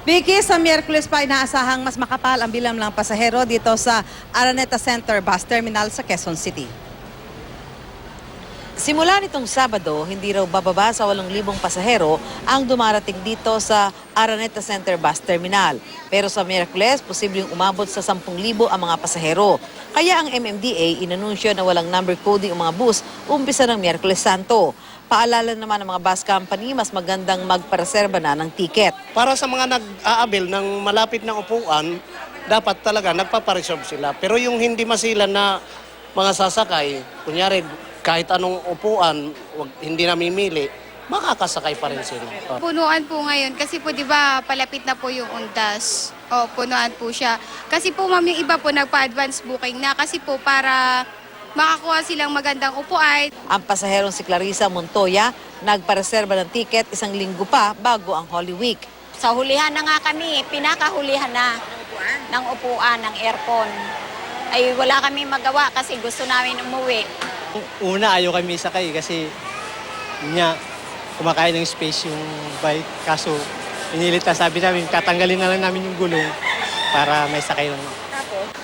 Vicky, sa Miyerkules pa inaasahang mas makapal ang bilang ng pasahero dito sa Araneta Center Bus Terminal sa Quezon City. Simula nitong Sabado, hindi raw bababa sa 8,000 pasahero ang dumarating dito sa Araneta Center Bus Terminal. Pero sa Miyerkules, posibleng umabot sa 10,000 ang mga pasahero. Kaya ang MMDA inanunsyo na walang number coding ang mga bus umpisa ng Miyerkules Santo. Paalala naman ng mga bus company, mas magandang magpareserba na ng tiket. Para sa mga nag-aabil ng malapit na upuan, dapat talaga nagpapareserve sila. Pero yung hindi masilan na mga sasakay, kunyari kahit anong upuan, hindi namimili, makakasakay pa rin sila. Punuan po ngayon kasi po 'di ba palapit na po yung Undas. Punuan po siya. Kasi po ma'am yung iba po nagpa-advance booking na kasi po para makakuha silang magandang upuan. Ang pasaherong si Clarissa Montoya nagpareserba ng tiket 1 linggo pa bago ang Holy Week. Sa hulihan na nga kami, pinakahulihan na ng upuan, ng aircon. Ay wala kami magawa kasi gusto namin umuwi. Una, ayaw kami sakay kasi niya kumakain ng space yung bike. Kaso, inilit na sabi namin, tatanggalin na lang namin yung gulong para may sakay ng.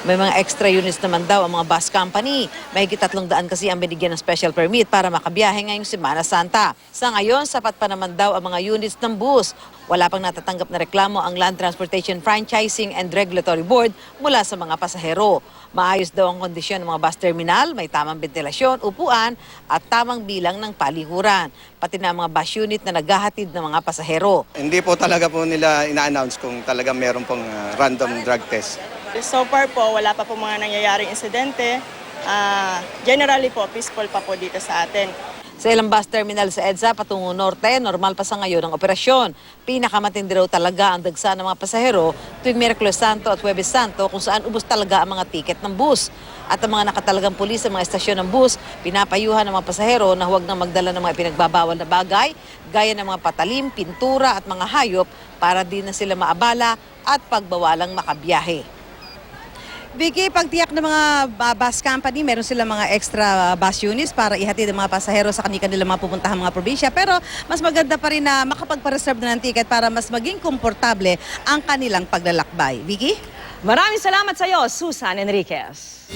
May mga extra units naman daw ang mga bus company. Mahigit 300 kasi ang binigyan ng special permit para makabiyahe ngayong Semana Santa. Sa ngayon, sapat pa naman daw ang mga units ng bus. Wala pang natatanggap na reklamo ang Land Transportation Franchising and Regulatory Board mula sa mga pasahero. Maayos daw ang kondisyon ng mga bus terminal, may tamang ventilasyon, upuan at tamang bilang ng palihuran. Pati na ang mga bus unit na naghahatid ng mga pasahero. Hindi po talaga po nila ina-announce kung talagang meron pong random drug test. So far po, wala pa po mga nangyayaring insidente. Generally po, peaceful pa po dito sa atin. Sa ilang bus terminal sa EDSA patungo norte, normal pa sa ngayon ang operasyon. Pinakamatindi raw talaga ang dagsa ng mga pasahero tuwing Miyerkules Santo at Huwebes Santo kung saan ubos talaga ang mga tiket ng bus. At ang mga nakatalagang pulis sa mga estasyon ng bus, pinapayuhan ng mga pasahero na huwag nang magdala ng mga ipinagbabawal na bagay, gaya ng mga patalim, pintura at mga hayop para di na sila maabala at pagbawalang makabiyahe. Vicky, pagtiyak ng mga bus company, meron silang mga extra bus units para ihatid ang mga pasahero sa kanilang mga pupuntahang mga probinsya. Pero mas maganda pa rin na makapagpa-reserve na ng ticket para mas maging komportable ang kanilang paglalakbay. Vicky? Maraming salamat sa iyo, Susan Enriquez.